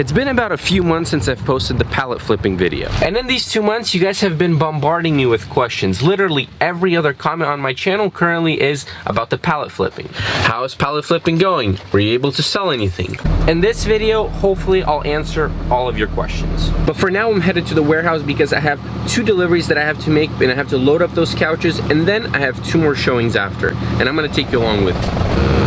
It's been about a few months since I've posted the pallet flipping video. And in these 2 months, you guys have been bombarding me with questions. Literally every other comment on my channel currently is about the pallet flipping. How is pallet flipping going? Were you able to sell anything? In this video, hopefully I'll answer all of your questions. But for now, I'm headed to the warehouse because I have 2 deliveries that I have to make, and I have to load up those couches, and then I have 2 more showings after. And I'm gonna take you along with me.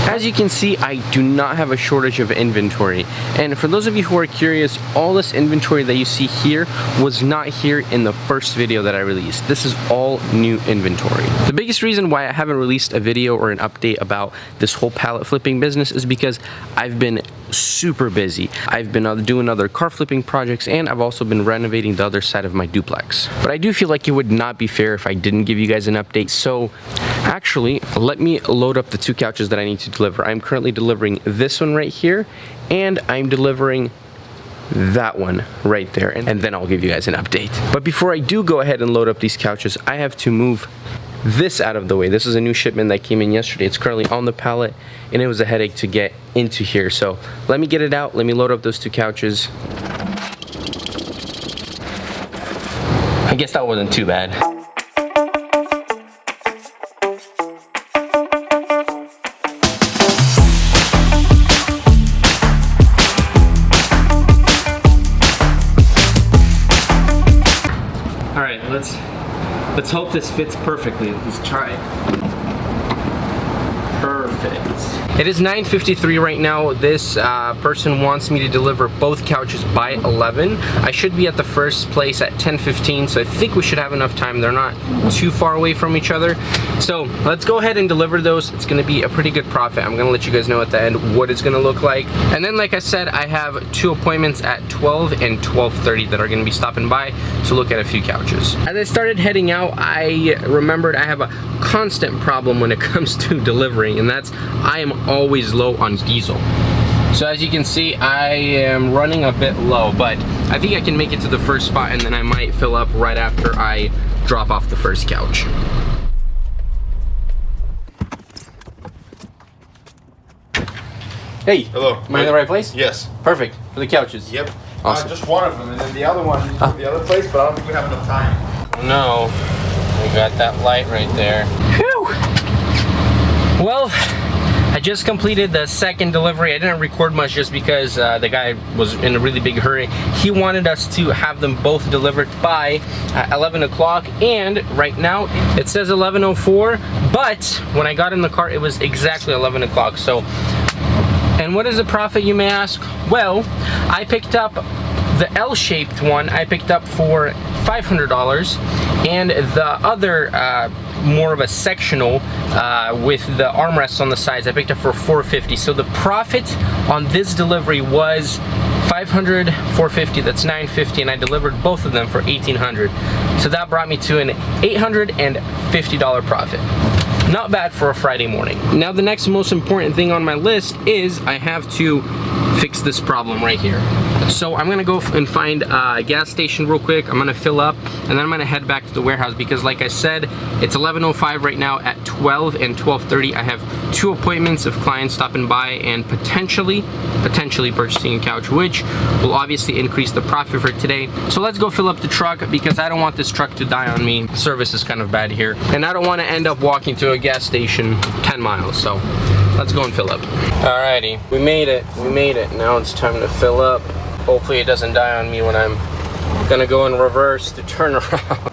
As you can see, I do not have a shortage of inventory. And for those of you who are curious, all this inventory that you see here was not here in the first video that I released. This is all new inventory. The biggest reason why I haven't released a video or an update about this whole pallet flipping business is because I've been super busy. I've been doing other car flipping projects, and I've also been renovating the other side of my duplex. But I do feel like it would not be fair if I didn't give you guys an update. So actually, let me load up the 2 couches that I need to deliver. I'm currently delivering this one right here, and I'm delivering that one right there, and then I'll give you guys an update. But before I do go ahead and load up these couches, I have to move this out of the way. This is a new shipment that came in yesterday. It's currently on the pallet, and it was a headache to get into here. So let me get it out. Let me load up those 2 couches. I guess that wasn't too bad. All right, let's hope this fits perfectly. Let's try it. Perfect. It is 9:53 right now. This person wants me to deliver both couches by 11. I should be at the first place at 10:15, so I think we should have enough time. They're not too far away from each other. So let's go ahead and deliver those. It's gonna be a pretty good profit. I'm gonna let you guys know at the end what it's gonna look like. And then, like I said, I have 2 appointments at 12 and 12:30 that are gonna be stopping by to look at a few couches. As I started heading out, I remembered I have a constant problem when it comes to delivering, and that's I am always low on diesel. So as you can see, I am running a bit low, but I think I can make it to the first spot, and then I might fill up right after I drop off the first couch. Hey. Hello. Am I in the right place? Yes. Perfect. For the couches. Yep. Awesome. Just one of them, and then the other one is the other place, but I don't think we have enough time. No. We got that light right there. Whew. Well, I just completed the second delivery. I didn't record much just because the guy was in a really big hurry. He wanted us to have them both delivered by 11 o'clock, and right now it says 11:04, but when I got in the car it was exactly 11 o'clock. So, and what is the profit, you may ask? Well, I picked up the L-shaped one. I picked up for $500, and the other more of a sectional with the armrests on the sides, I picked up for $450. So the profit on this delivery was $500, $450, that's $950, and I delivered both of them for $1,800. So that brought me to an $850 profit. Not bad for a Friday morning. Now the next most important thing on my list is I have to fix this problem right here. So I'm gonna go and find a gas station real quick. I'm gonna fill up, and then I'm gonna head back to the warehouse because, like I said, it's 11:05 right now. At 12 and 12:30 I have 2 appointments of clients stopping by and potentially purchasing a couch, which will obviously increase the profit for today. So let's go fill up the truck because I don't want this truck to die on me. Service is kind of bad here, and I don't want to end up walking to a gas station 10 miles. So let's go and fill up. Alrighty, we made it. Now it's time to fill up. Hopefully it doesn't die on me when I'm gonna go in reverse to turn around.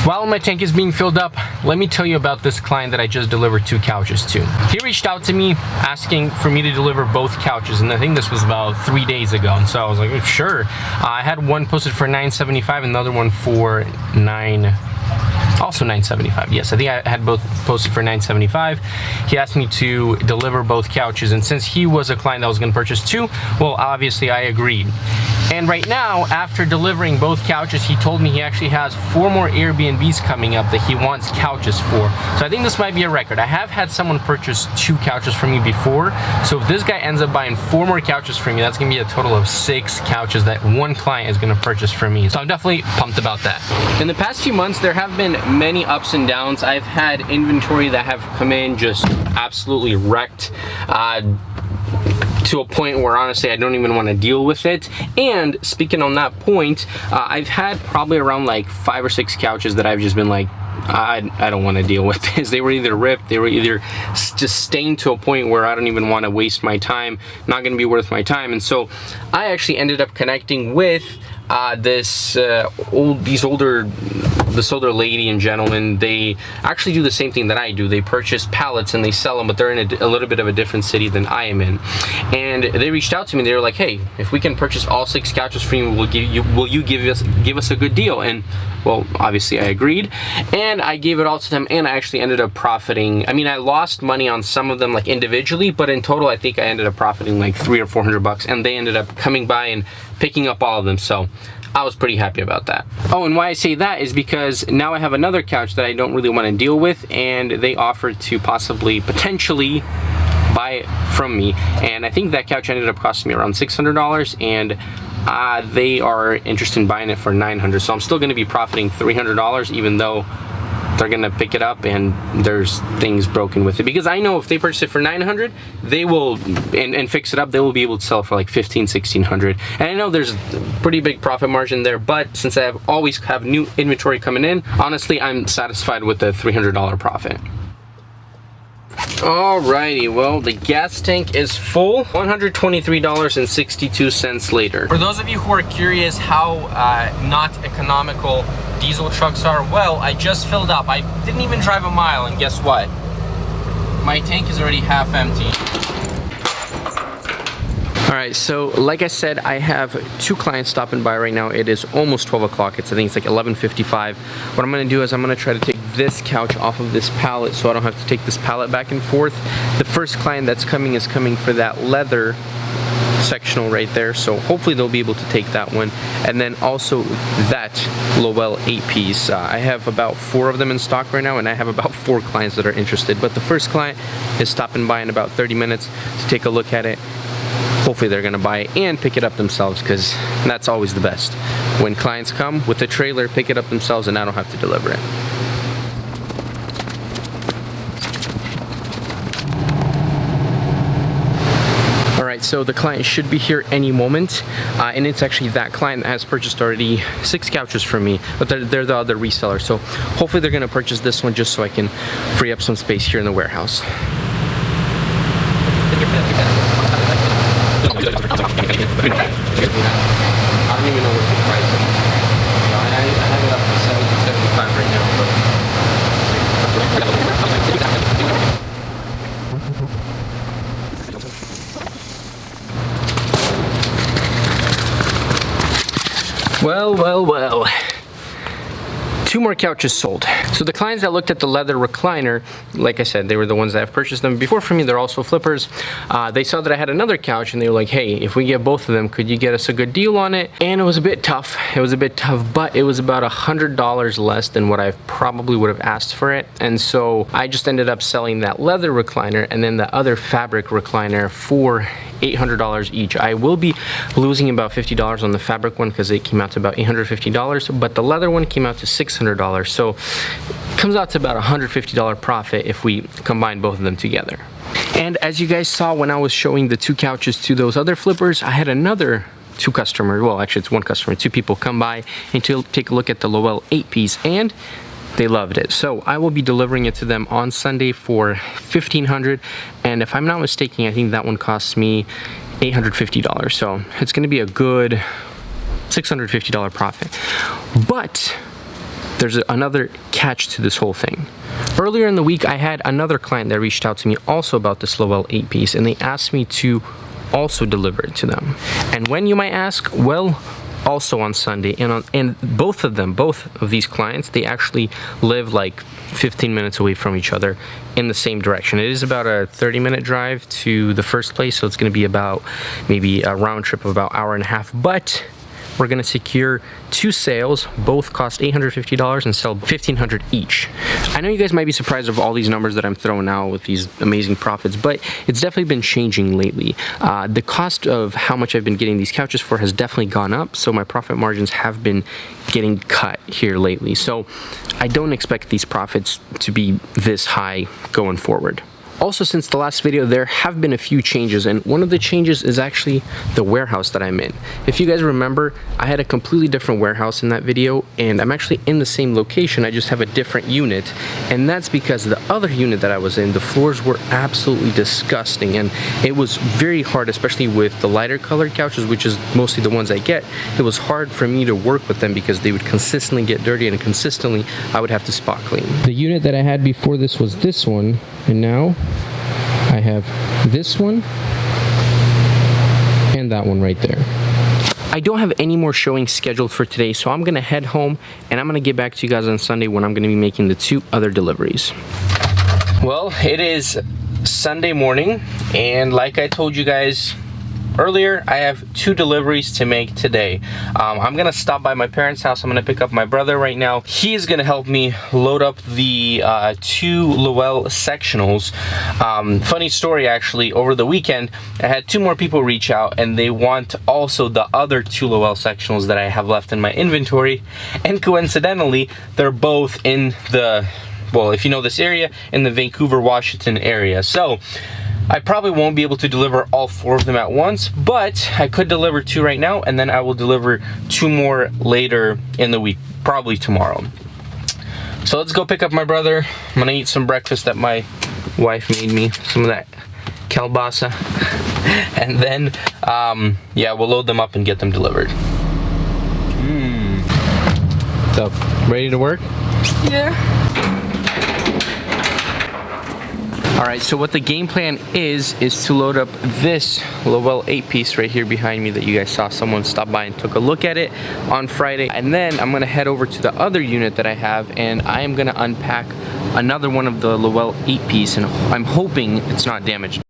While my tank is being filled up, let me tell you about this client that I just delivered 2 couches to. He reached out to me asking for me to deliver both couches, and I think this was about 3 days ago, and so I was like, sure. I had one posted for $975 and the other one for also $975. Yes, I think I had both posted for $975. He asked me to deliver both couches, and since he was a client that was going to purchase 2, well, obviously I agreed. And right now, after delivering both couches, he told me he actually has 4 more Airbnbs coming up that he wants couches for. So I think this might be a record. I have had someone purchase 2 couches from me before. So if this guy ends up buying 4 more couches from me, that's gonna be a total of 6 couches that one client is gonna purchase from me. So I'm definitely pumped about that. In the past few months, there have been many ups and downs. I've had inventory that have come in just absolutely wrecked. To a point where honestly I don't even want to deal with it. And speaking on that point, I've had probably around like 5 or 6 couches that I've just been like, I don't want to deal with this. They were either ripped, they were either just stained to a point where I don't even want to waste my time, not going to be worth my time. And so I actually ended up connecting with this older lady and gentleman. They actually do the same thing that I do. They purchase pallets and they sell them, but they're in a little bit of a different city than I am in. And they reached out to me. They were like, hey, if we can purchase all 6 couches for you, will you give us a good deal? And well, obviously I agreed, and I gave it all to them, and I actually ended up profiting. I mean, I lost money on some of them like individually, but in total I think I ended up profiting like $300 or $400, and they ended up coming by and picking up all of them. So I was pretty happy about that. Oh, and why I say that is because now I have another couch that I don't really want to deal with, and they offered to potentially buy it from me. And I think that couch ended up costing me around $600, and they are interested in buying it for $900. So I'm still going to be profiting $300, even though they're gonna pick it up and there's things broken with it, because I know if they purchase it for $900, they will and fix it up, they will be able to sell for like $1,500–1,600. And I know there's a pretty big profit margin there, but since I always have new inventory coming in, honestly I'm satisfied with the $300 profit. Alrighty, well, the gas tank is full. $123.62 later. For those of you who are curious how not economical diesel trucks are, well, I just filled up. I didn't even drive a mile, and guess what? My tank is already half empty. Alright, so like I said, I have 2 clients stopping by right now. It is almost 12 o'clock. I think it's like 11:55. What I'm going to do is I'm going to try to take this couch off of this pallet so I don't have to take this pallet back and forth. The first client that's coming is coming for that leather sectional right there, so hopefully they'll be able to take that one. And then also that Lowell 8-piece. I have about 4 of them in stock right now, and I have about 4 clients that are interested. But the first client is stopping by in about 30 minutes to take a look at it. Hopefully they're gonna buy it and pick it up themselves, because that's always the best. When clients come with the trailer, pick it up themselves, and I don't have to deliver it. Alright, so the client should be here any moment, and it's actually that client that has purchased already 6 couches from me, but they're the other reseller, so hopefully they're gonna purchase this one just so I can free up some space here in the warehouse. I don't even know what the price is. I have it up to $70–$75 right now. Well. 2 more couches sold. So the clients that looked at the leather recliner, like I said, they were the ones that have purchased them before from me. They're also flippers. They saw that I had another couch, and they were like, hey, if we get both of them, could you get us a good deal on it? And it was a bit tough. But it was about $100 less than what I probably would have asked for it. And so I just ended up selling that leather recliner and then the other fabric recliner for $800 each. I will be losing about $50 on the fabric one because it came out to about $850, but the leather one came out to $600. So it comes out to about $150 profit if we combine both of them together. And as you guys saw when I was showing the 2 couches to those other flippers, I had another 2 customers, well actually it's 1 customer, 2 people come by and to take a look at the Lowell 8-piece, and they loved it. So I will be delivering it to them on Sunday for $1,500, and if I'm not mistaken, I think that one costs me $850. So it's going to be a good $650 profit. But there's another catch to this whole thing. Earlier in the week, I had another client that reached out to me also about this Lowell 8-piece, and they asked me to also deliver it to them. And when, you might ask? Well, also on Sunday. And both of these clients, they actually live like 15 minutes away from each other in the same direction. It is about a 30-minute drive to the first place, so it's going to be about maybe a round trip of about 1.5 hours. But we're gonna secure 2 sales. Both cost $850 and sell $1,500 each. I know you guys might be surprised of all these numbers that I'm throwing out with these amazing profits, but it's definitely been changing lately. The cost of how much I've been getting these couches for has definitely gone up, so my profit margins have been getting cut here lately. So I don't expect these profits to be this high going forward. Also, since the last video, there have been a few changes, and one of the changes is actually the warehouse that I'm in. If you guys remember, I had a completely different warehouse in that video, and I'm actually in the same location, I just have a different unit, and that's because the other unit that I was in, the floors were absolutely disgusting, and it was very hard, especially with the lighter colored couches, which is mostly the ones I get. It was hard for me to work with them because they would consistently get dirty, and consistently I would have to spot clean. The unit that I had before this was this one, and now I have this one and that one right there. I don't have any more showings scheduled for today, so I'm gonna head home and I'm gonna get back to you guys on Sunday when I'm gonna be making the 2 other deliveries. Well, it is Sunday morning, and like I told you guys earlier, I have 2 deliveries to make today. I'm gonna stop by my parents' house. I'm gonna pick up my brother right now. He's gonna help me load up the 2 Lowell sectionals. Funny story, actually, over the weekend, I had 2 more people reach out, and they want also the other 2 Lowell sectionals that I have left in my inventory. And coincidentally, they're both in the, well, if you know this area, in the Vancouver, Washington area. So I probably won't be able to deliver all 4 of them at once, but I could deliver 2 right now, and then I will deliver 2 more later in the week, probably tomorrow. So let's go pick up my brother. I'm gonna eat some breakfast that my wife made me, some of that kielbasa, and then yeah, we'll load them up and get them delivered. So, ready to work? Yeah. Alright, so what the game plan is to load up this Lowell 8-piece right here behind me that you guys saw someone stop by and took a look at it on Friday. And then I'm gonna head over to the other unit that I have, and I am gonna unpack another one of the Lowell 8-piece, and I'm hoping it's not damaged.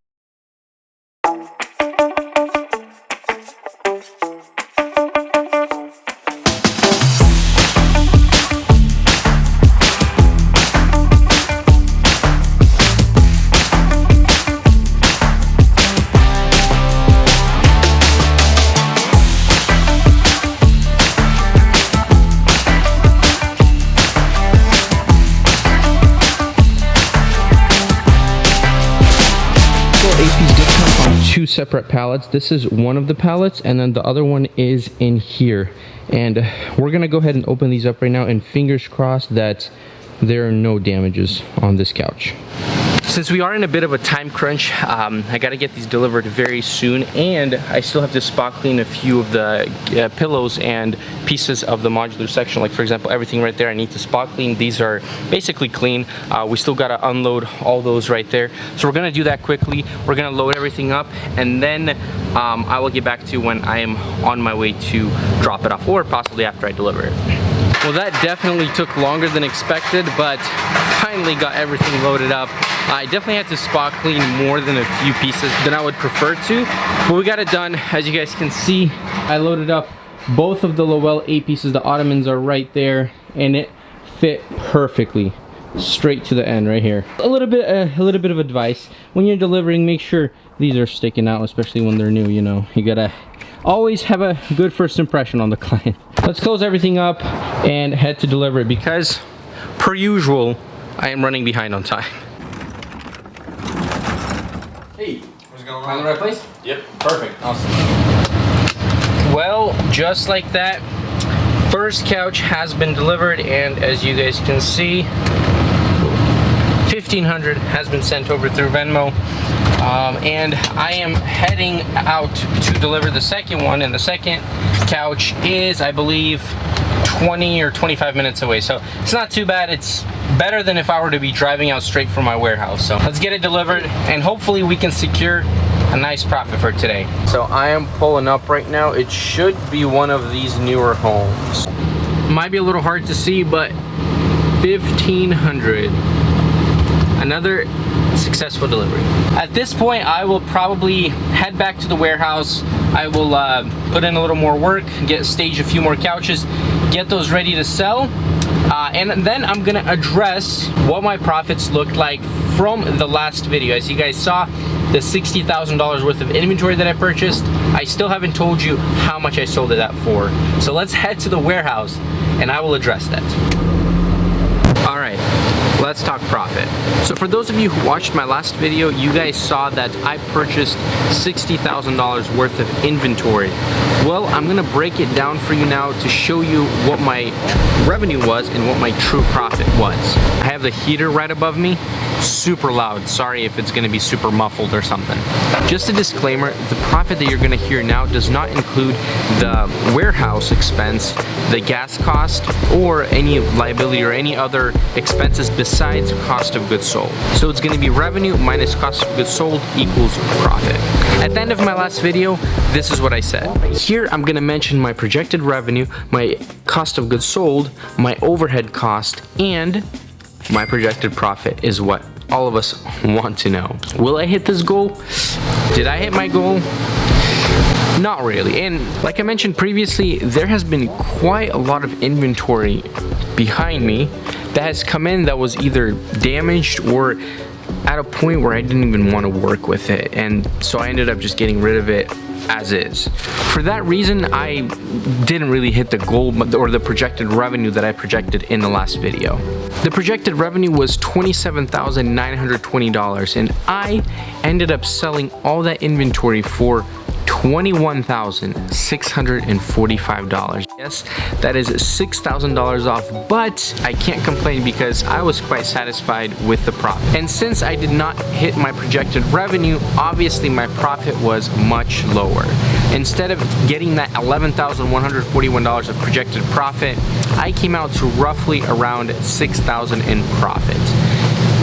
Two separate pallets. This is one of the pallets, and then the other one is in here, and we're gonna go ahead and open these up right now, and fingers crossed that there are no damages on this couch. Since we are in a bit of a time crunch, I gotta get these delivered very soon, and I still have to spot clean a few of the pillows and pieces of the modular section. Like, for example, everything right there I need to spot clean. These are basically clean. We still gotta unload all those right there. So we're gonna do that quickly. We're gonna load everything up, and then I will get back to you when I am on my way to drop it off, or possibly after I deliver it. Well, that definitely took longer than expected, but finally got everything loaded up. I definitely had to spot clean more than a few pieces than I would prefer to, but we got it done. As you guys can see, I loaded up both of the Lowell 8 pieces. The ottomans are right there, and it fit perfectly straight to the end right here. A little bit of advice: when you're delivering, make sure these are sticking out, especially when they're new. You know, you gotta always have a good first impression on the client. Let's close everything up and head to deliver it, because per usual, I am running behind on time. Hey, what's going on? Find the right place? Yep. Perfect. Awesome. Well, just like that, first couch has been delivered, and as you guys can see, $1,500 has been sent over through Venmo. And I am heading out to deliver the second one, and the second couch is, I believe, 20 or 25 minutes away, so it's not too bad. It's better than if I were to be driving out straight from my warehouse. So let's get it delivered, and hopefully we can secure a nice profit for today. So I am pulling up right now. It should be one of these newer homes. Might be a little hard to see, but $1,500. Another successful delivery. At this point, I will probably head back to the warehouse, I will put in a little more work, stage a few more couches, get those ready to sell. And then I'm gonna address what my profits looked like from the last video. As you guys saw, the $60,000 worth of inventory that I purchased, I still haven't told you how much I sold it at for. So let's head to the warehouse and I will address that. All right, let's talk profit. So for those of you who watched my last video, you guys saw that I purchased $60,000 worth of inventory. Well, I'm gonna break it down for you now to show you what my revenue was and what my true profit was. I have the heater right above me, super loud. Sorry if it's gonna be super muffled or something. Just a disclaimer, the profit that you're gonna hear now does not include the warehouse expense, the gas cost, or any liability or any other expenses besides cost of goods sold. So it's gonna be revenue minus cost of goods sold equals profit. At the end of my last video, this is what I said. Here I'm gonna mention my projected revenue, my cost of goods sold, my overhead cost, and my projected profit is what all of us want to know. Will I hit this goal? Did I hit my goal? Not really. And like I mentioned previously, there has been quite a lot of inventory behind me that has come in that was either damaged or at a point where I didn't even want to work with it, and so I ended up just getting rid of it as is. For that reason, I didn't really hit the goal or the projected revenue that I projected in the last video. The projected revenue was $27,920, and I ended up selling all that inventory for $21,645. Yes, that is $6,000 off, but I can't complain because I was quite satisfied with the profit. And since I did not hit my projected revenue, obviously my profit was much lower. Instead of getting that $11,141 of projected profit, I came out to roughly around $6,000 in profit.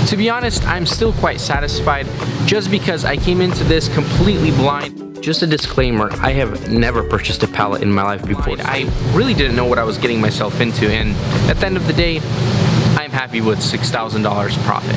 To be honest, I'm still quite satisfied just because I came into this completely blind. Just a disclaimer, I have never purchased a pallet in my life before. I really didn't know what I was getting myself into, and at the end of the day, I'm happy with $6,000 profit.